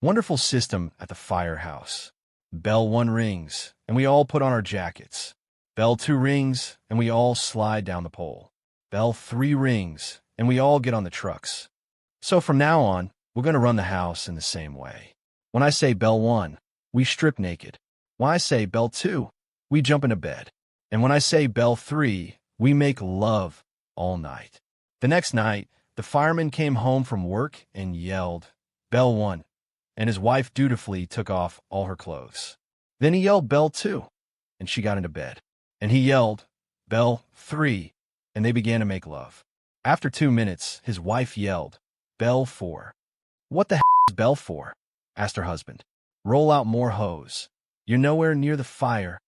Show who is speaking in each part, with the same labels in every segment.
Speaker 1: Wonderful system at the firehouse. Bell 1 rings, and we all put on our jackets. Bell 2 rings, and we all slide down the pole. Bell 3 rings, and we all get on the trucks. So from now on, we're going to run the house in the same way. When I say bell 1, we strip naked. When I say bell 2, we jump into bed. And when I say bell 3, we make love all night. The next night, the fireman came home from work and yelled, "Bell 1," and his wife dutifully took off all her clothes. Then he yelled, "Bell 2," and she got into bed. And he yelled, "Bell 3," and they began to make love. After 2 minutes, his wife yelled, "Bell 4." "What the is bell 4?" asked her husband. "Roll out more hose. You're nowhere near the fire."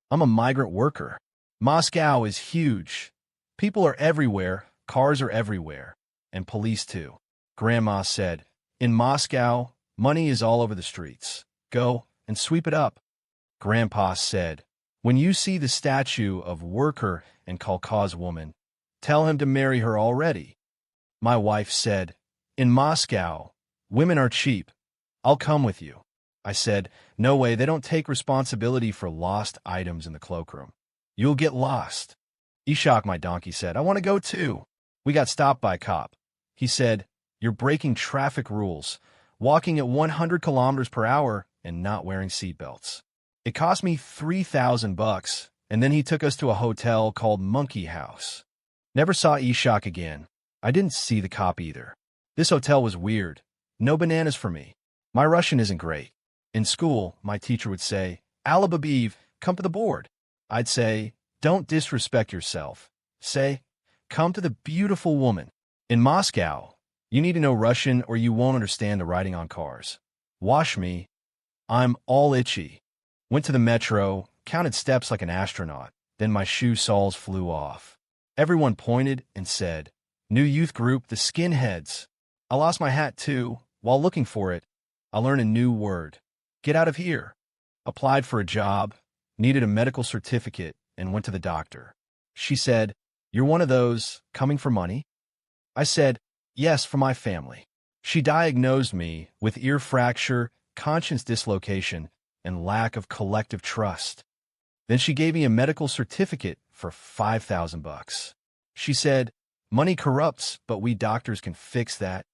Speaker 1: I'm a migrant worker. Moscow is huge. People are everywhere, cars are everywhere, and police too. Grandma said, "In Moscow, money is all over the streets. Go and sweep it up." Grandpa said, "When you see the statue of worker and kolkhoz woman, tell him to marry her already." My wife said, "In Moscow, women are cheap. I'll come with you." I said, "No way, they don't take responsibility for lost items in the cloakroom. You'll get lost." Ishak, my donkey, said, "I want to go too." We got stopped by a cop. He said, "You're breaking traffic rules, walking at 100 kilometers per hour and not wearing seatbelts." It cost me $3,000, and then he took us to a hotel called Monkey House. Never saw Ishak again. I didn't see the cop either. This hotel was weird. No bananas for me. My Russian isn't great. In school, my teacher would say, "Alababiv, come to the board." I'd say, "Don't disrespect yourself." Say, "Come to the beautiful woman." In Moscow, you need to know Russian or you won't understand the writing on cars. Wash me. I'm all itchy. Went to the metro, counted steps like an astronaut. Then my shoe soles flew off. Everyone pointed and said, "New youth group, the skinheads." I lost my hat too. While looking for it, I learned a new word. Get out of here. Applied for a job, needed a medical certificate, and went to the doctor. She said, "You're one of those, coming for money?" I said, "Yes, for my family." She diagnosed me with ear fracture, conscience dislocation, and lack of collective trust. Then she gave me a medical certificate for $5,000. She said, "Money corrupts, but we doctors can fix that."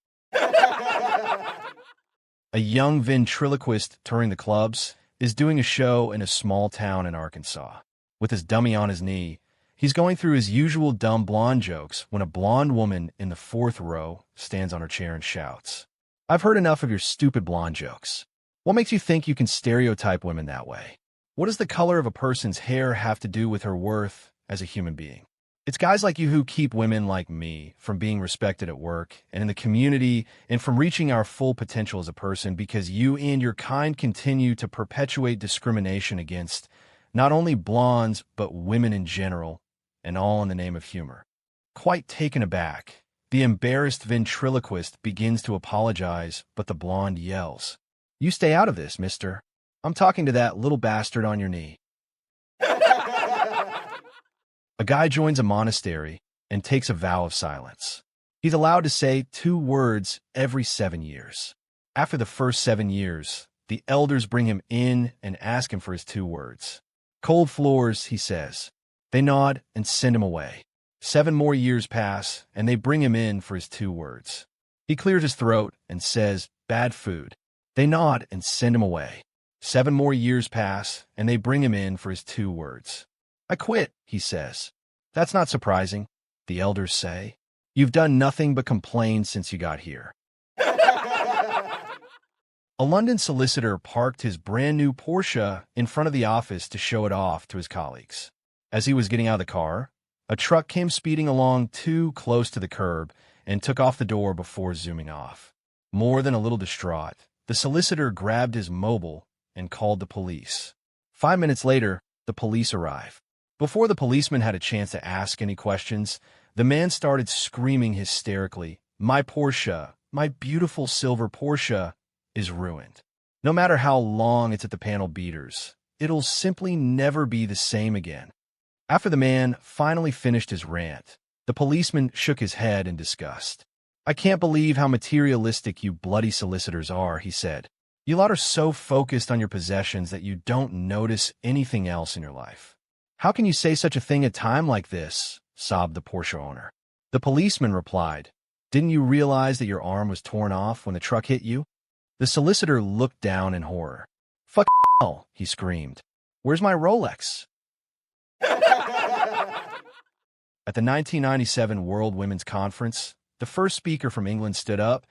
Speaker 1: A young ventriloquist touring the clubs is doing a show in a small town in Arkansas. With his dummy on his knee, he's going through his usual dumb blonde jokes when a blonde woman in the 4th row stands on her chair and shouts, "I've heard enough of your stupid blonde jokes. What makes you think you can stereotype women that way? What does the color of a person's hair have to do with her worth as a human being? It's guys like you who keep women like me from being respected at work and in the community and from reaching our full potential as a person because you and your kind continue to perpetuate discrimination against not only blondes but women in general, and all in the name of humor." Quite taken aback, the embarrassed ventriloquist begins to apologize, but the blonde yells, "You stay out of this, mister. I'm talking to that little bastard on your knee." A guy joins a monastery and takes a vow of silence. He's allowed to say 2 words every 7 years. After the first 7 years, the elders bring him in and ask him for his 2 words. "Cold floors," he says. They nod and send him away. 7 more years pass, and they bring him in for his 2 words. He clears his throat and says, "Bad food." They nod and send him away. 7 more years pass, and they bring him in for his 2 words. "I quit," he says. "That's not surprising," the elders say. "You've done nothing but complain since you got here." A London solicitor parked his brand new Porsche in front of the office to show it off to his colleagues. As he was getting out of the car, a truck came speeding along too close to the curb and took off the door before zooming off. More than a little distraught, the solicitor grabbed his mobile and called the police. 5 minutes later, the police arrived. Before the policeman had a chance to ask any questions, the man started screaming hysterically, "My Porsche, my beautiful silver Porsche, is ruined. No matter how long it's at the panel beaters, it'll simply never be the same again." After the man finally finished his rant, the policeman shook his head in disgust. I can't believe how materialistic you bloody solicitors are, he said. You lot are so focused on your possessions that you don't notice anything else in your life. How can you say such a thing at a time like this? Sobbed the Porsche owner. The policeman replied, Didn't you realize that your arm was torn off when the truck hit you? The solicitor looked down in horror. Fuck hell, he screamed. Where's my Rolex? At the 1997 World Women's Conference, the first speaker from England stood up.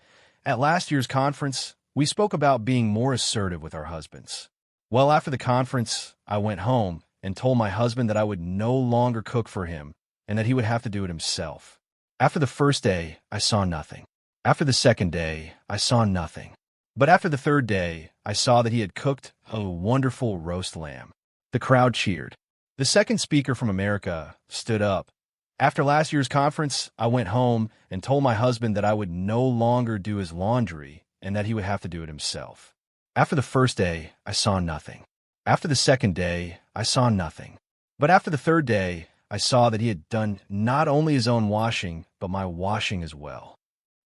Speaker 1: At last year's conference, we spoke about being more assertive with our husbands. Well, after the conference, I went home and told my husband that I would no longer cook for him and that he would have to do it himself. After the first day, I saw nothing. After the second day, I saw nothing. But after the third day, I saw that he had cooked a wonderful roast lamb. The crowd cheered. The second speaker from America stood up. After last year's conference, I went home and told my husband that I would no longer do his laundry and that he would have to do it himself. After the first day, I saw nothing. After the second day, I saw nothing. But after the third day, I saw that he had done not only his own washing, but my washing as well.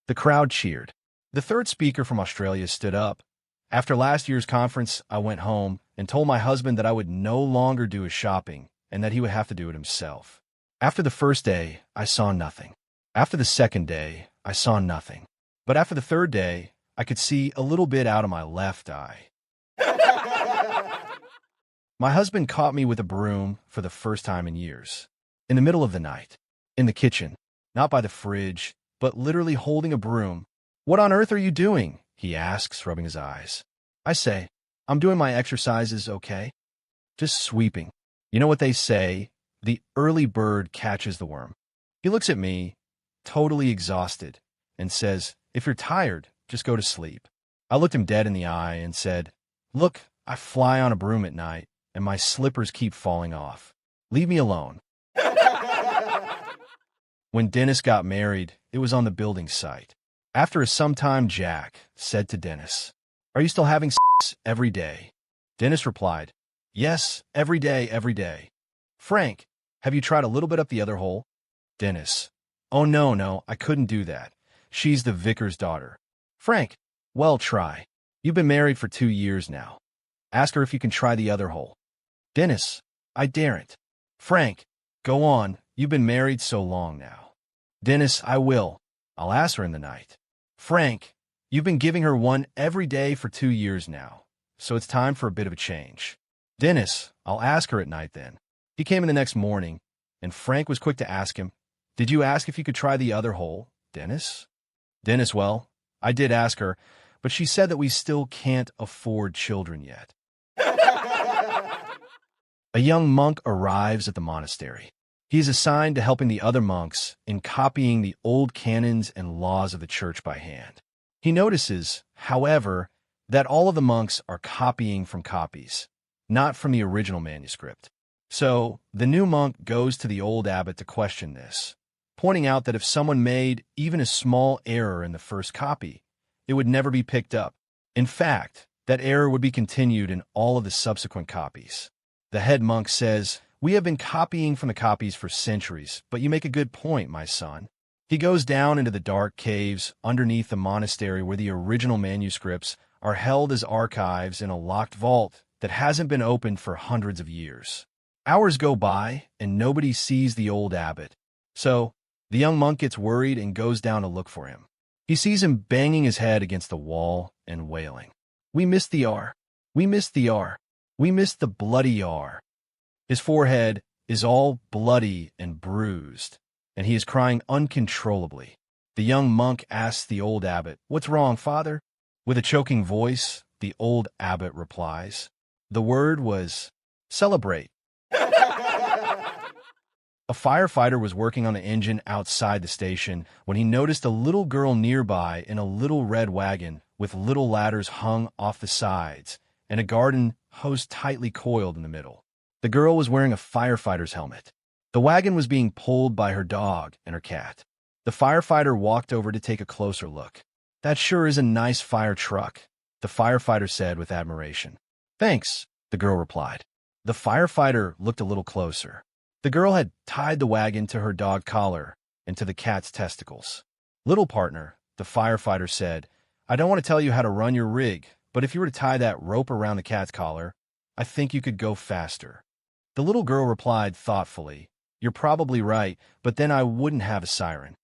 Speaker 1: The crowd cheered. The third speaker from Australia stood up. After last year's conference, I went home and told my husband that I would no longer do his shopping and that he would have to do it himself. After the first day, I saw nothing. After the second day, I saw nothing. But after the third day, I could see a little bit out of my left eye. My husband caught me with a broom for the first time in years. In the middle of the night. In the kitchen. Not by the fridge, but literally holding a broom. What on earth are you doing? He asks, rubbing his eyes. I say, I'm doing my exercises, okay? Just sweeping. You know what they say? The early bird catches the worm. He looks at me, totally exhausted, and says, If you're tired, just go to sleep. I looked him dead in the eye and said, Look, I fly on a broom at night, and my slippers keep falling off. Leave me alone. When Dennis got married, it was on the building site. After a sometime, Jack said to Dennis, Are you still having sex every day? Dennis replied, Yes, every day, every day. Frank, have you tried a little bit up the other hole? Dennis, Oh, no, I couldn't do that. She's the vicar's daughter. Frank, well, try. You've been married for 2 years now. Ask her if you can try the other hole. Dennis, I daren't. Frank, go on. You've been married so long now. Dennis, I will. I'll ask her in the night. Frank, you've been giving her one every day for 2 years now, so it's time for a bit of a change. Dennis, I'll ask her at night then. He came in the next morning, and Frank was quick to ask him, Did you ask if you could try the other hole, Dennis? Dennis, well, I did ask her, but she said that we still can't afford children yet. A young monk arrives at the monastery. He is assigned to helping the other monks in copying the old canons and laws of the church by hand. He notices, however, that all of the monks are copying from copies, not from the original manuscript. So, the new monk goes to the old abbot to question this, pointing out that if someone made even a small error in the first copy, it would never be picked up. In fact, that error would be continued in all of the subsequent copies. The head monk says, We have been copying from the copies for centuries, but you make a good point, my son. He goes down into the dark caves underneath the monastery where the original manuscripts are held as archives in a locked vault that hasn't been opened for hundreds of years. Hours go by, and nobody sees the old abbot. So, the young monk gets worried and goes down to look for him. He sees him banging his head against the wall and wailing. We missed the R. We missed the R. We missed the bloody R. His forehead is all bloody and bruised, and he is crying uncontrollably. The young monk asks the old abbot, What's wrong, father? With a choking voice, the old abbot replies. The word was, celebrate. A firefighter was working on the engine outside the station when he noticed a little girl nearby in a little red wagon with little ladders hung off the sides and a garden hose tightly coiled in the middle. The girl was wearing a firefighter's helmet. The wagon was being pulled by her dog and her cat. The firefighter walked over to take a closer look. That sure is a nice fire truck, the firefighter said with admiration. Thanks, the girl replied. The firefighter looked a little closer. The girl had tied the wagon to her dog collar and to the cat's testicles. Little partner, the firefighter said, I don't want to tell you how to run your rig, but if you were to tie that rope around the cat's collar, I think you could go faster. The little girl replied thoughtfully, You're probably right, but then I wouldn't have a siren.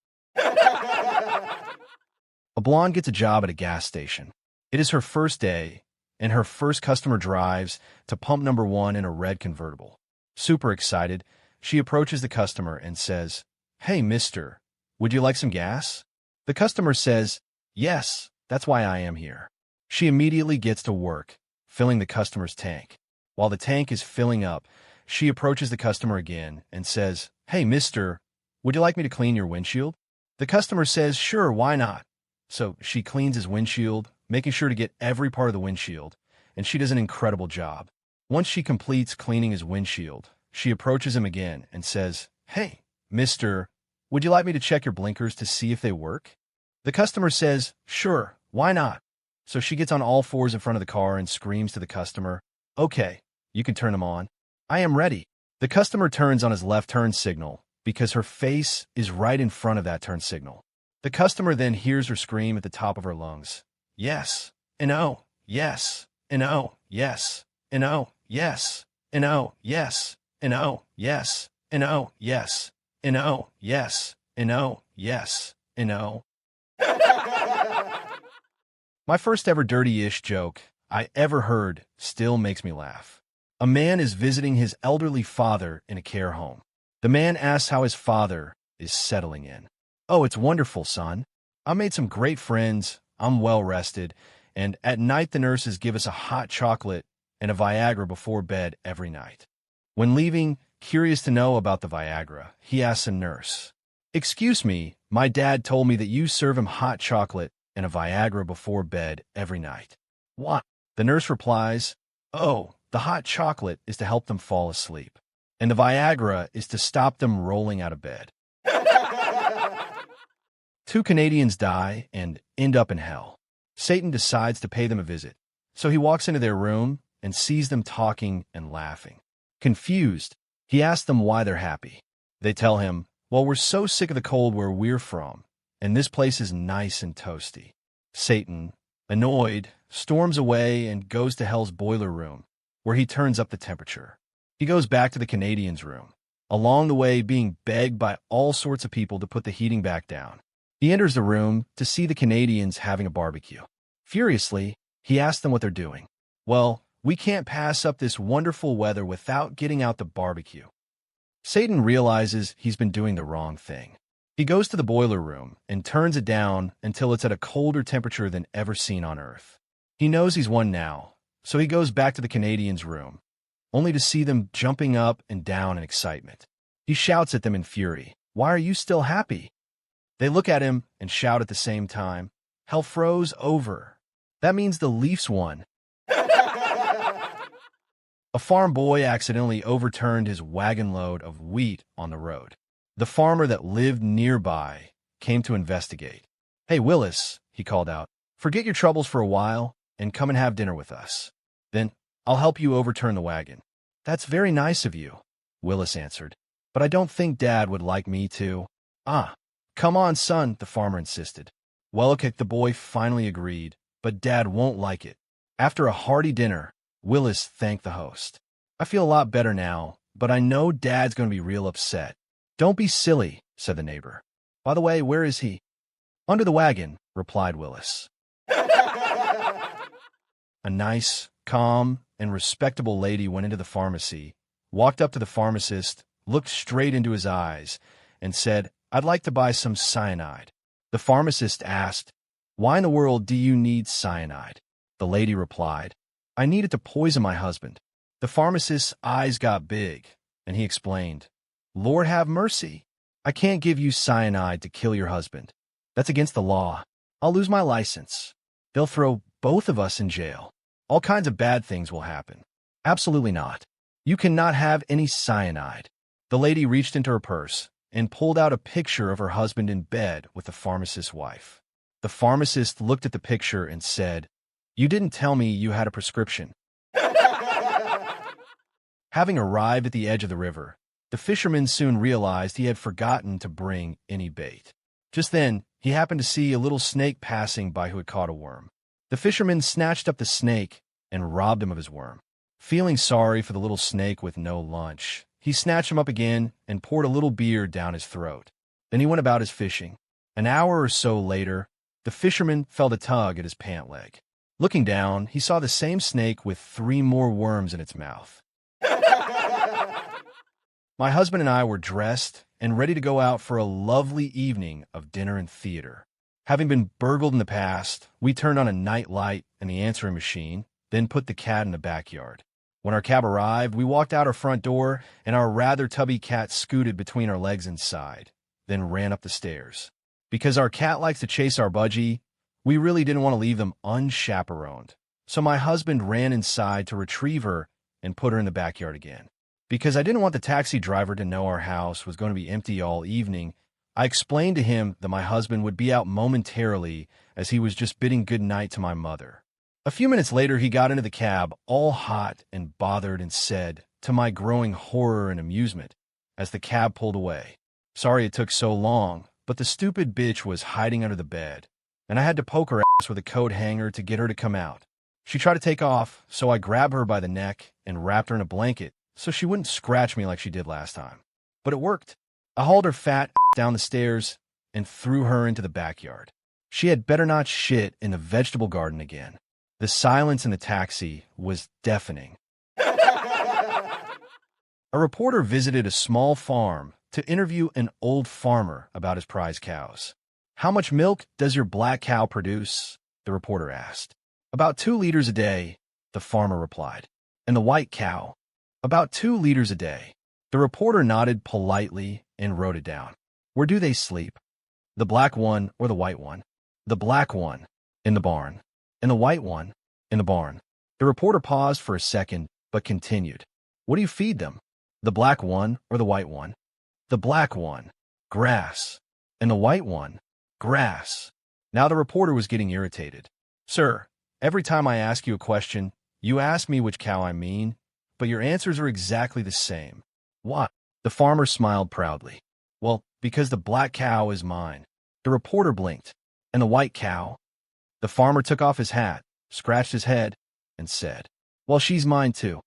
Speaker 1: A blonde gets a job at a gas station. It is her first day, and her first customer drives to pump number 1 in a red convertible. Super excited, she approaches the customer and says, Hey, mister, would you like some gas? The customer says, Yes, that's why I am here. She immediately gets to work, filling the customer's tank. While the tank is filling up, she approaches the customer again and says, Hey, mister, would you like me to clean your windshield? The customer says, Sure, why not? So she cleans his windshield, making sure to get every part of the windshield, and she does an incredible job. Once she completes cleaning his windshield, she approaches him again and says, Hey, mister, would you like me to check your blinkers to see if they work? The customer says, Sure, why not? So she gets on all fours in front of the car and screams to the customer, Okay, you can turn them on. I am ready. The customer turns on his left turn signal because her face is right in front of that turn signal. The customer then hears her scream at the top of her lungs, Yes, and oh, yes, and oh, yes, and oh, yes, and oh, yes, and oh, yes, and oh, yes, and oh, yes, and oh, yes, and oh. My first ever dirty-ish joke I ever heard still makes me laugh. A man is visiting his elderly father in a care home. The man asks how his father is settling in. Oh, it's wonderful, son. I made some great friends, I'm well rested, and at night the nurses give us a hot chocolate and a Viagra before bed every night. When leaving, curious to know about the Viagra, he asks a nurse, Excuse me, my dad told me that you serve him hot chocolate and a Viagra before bed every night. What? The nurse replies, Oh, the hot chocolate is to help them fall asleep, and the Viagra is to stop them rolling out of bed. 2 Canadians die and end up in hell. Satan decides to pay them a visit, so he walks into their room and sees them talking and laughing. Confused, he asks them why they're happy. They tell him, Well, we're so sick of the cold where we're from, and this place is nice and toasty. Satan, annoyed, storms away and goes to hell's boiler room, where he turns up the temperature. He goes back to the Canadians' room, along the way being begged by all sorts of people to put the heating back down. He enters the room to see the Canadians having a barbecue. Furiously, he asks them what they're doing. Well, we can't pass up this wonderful weather without getting out the barbecue. Satan realizes he's been doing the wrong thing. He goes to the boiler room and turns it down until it's at a colder temperature than ever seen on Earth. He knows he's won now, so he goes back to the Canadians' room, only to see them jumping up and down in excitement. He shouts at them in fury, Why are you still happy? They look at him and shout at the same time, Hell froze over. That means the Leafs won. A farm boy accidentally overturned his wagon load of wheat on the road. The farmer that lived nearby came to investigate. Hey, Willis, he called out, forget your troubles for a while and come and have dinner with us. Then I'll help you overturn the wagon. That's very nice of you, Willis answered, but I don't think Dad would like me to. Come on, son, the farmer insisted. Well, okay, the boy finally agreed, but Dad won't like it. After a hearty dinner, Willis thanked the host. I feel a lot better now, but I know Dad's going to be real upset. Don't be silly, said the neighbor. By the way, where is he? Under the wagon, replied Willis. A nice, calm, and respectable lady went into the pharmacy, walked up to the pharmacist, looked straight into his eyes, and said, I'd like to buy some cyanide. The pharmacist asked, Why in the world do you need cyanide? The lady replied, I need it to poison my husband. The pharmacist's eyes got big, and he explained, Lord have mercy. I can't give you cyanide to kill your husband. That's against the law. I'll lose my license. They'll throw both of us in jail. All kinds of bad things will happen. Absolutely not. You cannot have any cyanide. The lady reached into her purse and pulled out a picture of her husband in bed with the pharmacist's wife. The pharmacist looked at the picture and said, You didn't tell me you had a prescription. Having arrived at the edge of the river, the fisherman soon realized he had forgotten to bring any bait. Just then, he happened to see a little snake passing by who had caught a worm. The fisherman snatched up the snake and robbed him of his worm. Feeling sorry for the little snake with no lunch, he snatched him up again and poured a little beer down his throat. Then he went about his fishing. An hour or so later, the fisherman felt a tug at his pant leg. Looking down, he saw the same snake with 3 more worms in its mouth. My husband and I were dressed and ready to go out for a lovely evening of dinner and theater. Having been burgled in the past, we turned on a night light and the answering machine, then put the cat in the backyard. When our cab arrived, we walked out our front door, and our rather tubby cat scooted between our legs inside, then ran up the stairs. Because our cat likes to chase our budgie, we really didn't want to leave them unchaperoned. So my husband ran inside to retrieve her and put her in the backyard again. Because I didn't want the taxi driver to know our house was going to be empty all evening, I explained to him that my husband would be out momentarily as he was just bidding good night to my mother. A few minutes later, he got into the cab, all hot and bothered, and said, to my growing horror and amusement, as the cab pulled away, "Sorry it took so long, but the stupid bitch was hiding under the bed, and I had to poke her ass with a coat hanger to get her to come out. She tried to take off, so I grabbed her by the neck and wrapped her in a blanket so she wouldn't scratch me like she did last time. But it worked. I hauled her fat down the stairs and threw her into the backyard. She had better not shit in the vegetable garden again." The silence in the taxi was deafening. A reporter visited a small farm to interview an old farmer about his prize cows. "How much milk does your black cow produce?" the reporter asked. "About 2 liters a day," the farmer replied. "And the white cow?" "About 2 liters a day." The reporter nodded politely and wrote it down. "Where do they sleep? The black one or the white one?" "The black one, in the barn. And the white one, in the barn." The reporter paused for a second, but continued. "What do you feed them? The black one or the white one?" "The black one, grass. And the white one, grass." Now the reporter was getting irritated. "Sir, every time I ask you a question, you ask me which cow I mean, but your answers are exactly the same. Why?" The farmer smiled proudly. "Well, because the black cow is mine." The reporter blinked. "And the white cow?" The farmer took off his hat, scratched his head, and said, "Well, she's mine too."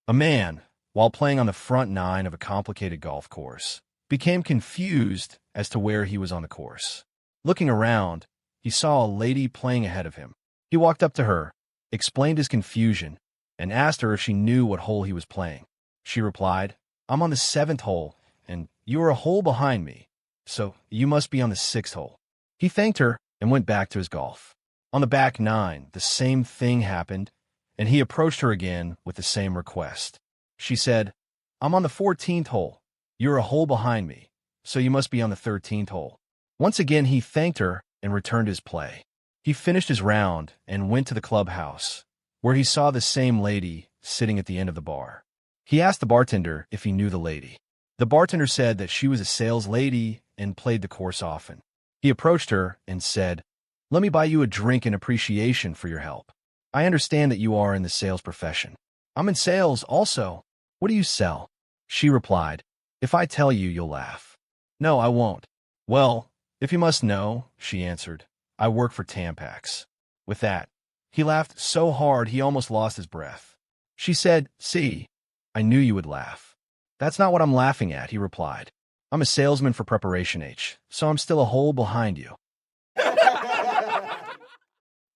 Speaker 1: A man, while playing on the front 9 of a complicated golf course, became confused as to where he was on the course. Looking around, he saw a lady playing ahead of him. He walked up to her, explained his confusion, and asked her if she knew what hole he was playing. She replied, "I'm on the 7th hole, and you are a hole behind me, so you must be on the 6th hole." He thanked her and went back to his golf. On the back 9, the same thing happened, and he approached her again with the same request. She said, "I'm on the 14th hole. You're a hole behind me, so you must be on the 13th hole." Once again, he thanked her and returned his play. He finished his round and went to the clubhouse, where he saw the same lady sitting at the end of the bar. He asked the bartender if he knew the lady. The bartender said that she was a sales lady and played the course often. He approached her and said, "Let me buy you a drink in appreciation for your help. I understand that you are in the sales profession." "I'm in sales also." "What do you sell?" She replied, "If I tell you, you'll laugh." "No, I won't." "Well, if you must know," she answered, "I work for Tampax." With that, he laughed so hard he almost lost his breath. She said, "See, I knew you would laugh." "That's not what I'm laughing at," he replied. "I'm a salesman for Preparation H, so I'm still a hole behind you."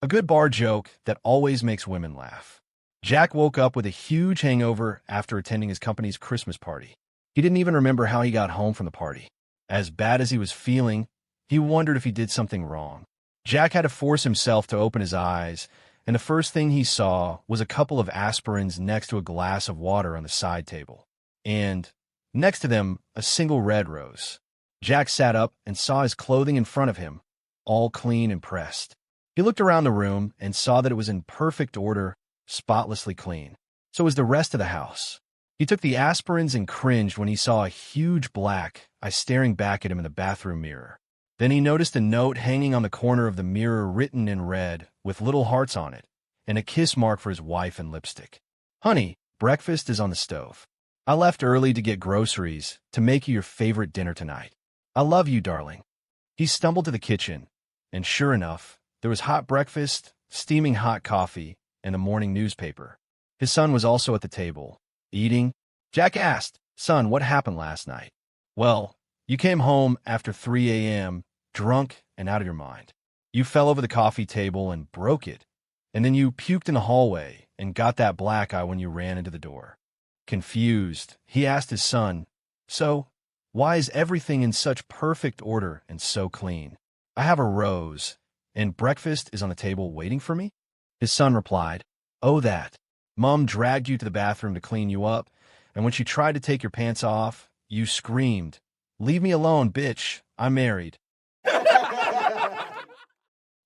Speaker 1: A good bar joke that always makes women laugh. Jack woke up with a huge hangover after attending his company's Christmas party. He didn't even remember how he got home from the party. As bad as he was feeling, he wondered if he did something wrong. Jack had to force himself to open his eyes, and the first thing he saw was a couple of aspirins next to a glass of water on the side table. And next to them, a single red rose. Jack sat up and saw his clothing in front of him, all clean and pressed. He looked around the room and saw that it was in perfect order, spotlessly clean. So was the rest of the house. He took the aspirins and cringed when he saw a huge black eye staring back at him in the bathroom mirror. Then he noticed a note hanging on the corner of the mirror written in red with little hearts on it, and a kiss mark for his wife and lipstick. "Honey, breakfast is on the stove. I left early to get groceries to make you your favorite dinner tonight." I love you, darling. He stumbled to the kitchen, and sure enough, there was hot breakfast, steaming hot coffee, and a morning newspaper. His son was also at the table, eating. Jack asked, "Son, what happened last night?" "Well, you came home after 3 a.m., drunk and out of your mind. You fell over the coffee table and broke it, and then you puked in the hallway and got that black eye when you ran into the door." Confused, he asked his son, "So, why is everything in such perfect order and so clean? I have a rose, and breakfast is on the table waiting for me?" His son replied, "Oh, that. Mom dragged you to the bathroom to clean you up, and when she tried to take your pants off, you screamed, 'Leave me alone, bitch, I'm married.'"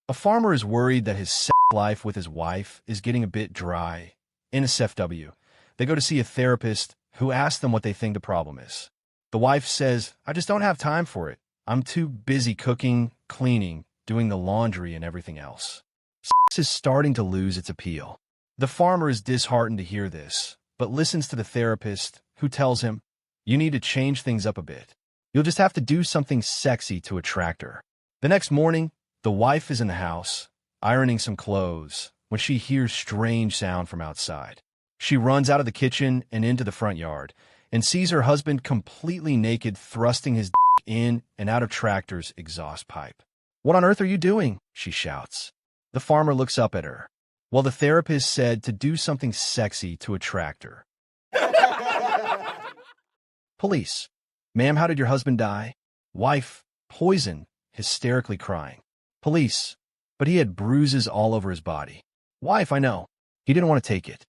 Speaker 1: A farmer is worried that his sex life with his wife is getting a bit dry. In SFW, they go to see a therapist who asks them what they think the problem is. The wife says, "I just don't have time for it. I'm too busy cooking, cleaning, doing the laundry, and everything else." Sex is starting to lose its appeal. The farmer is disheartened to hear this, but listens to the therapist, who tells him, "You need to change things up a bit. You'll just have to do something sexy to attract her." The next morning, the wife is in the house, ironing some clothes, when she hears strange sound from outside. She runs out of the kitchen and into the front yard, and sees her husband completely naked thrusting his dick in and out of Tractor's exhaust pipe. "What on earth are you doing?" she shouts. The farmer looks up at her. Well, the therapist said to do something sexy to attract her. Police. "Ma'am, how did your husband die?" Wife, "Poison," hysterically crying. Police. "But he had bruises all over his body." Wife, "I know. He didn't want to take it."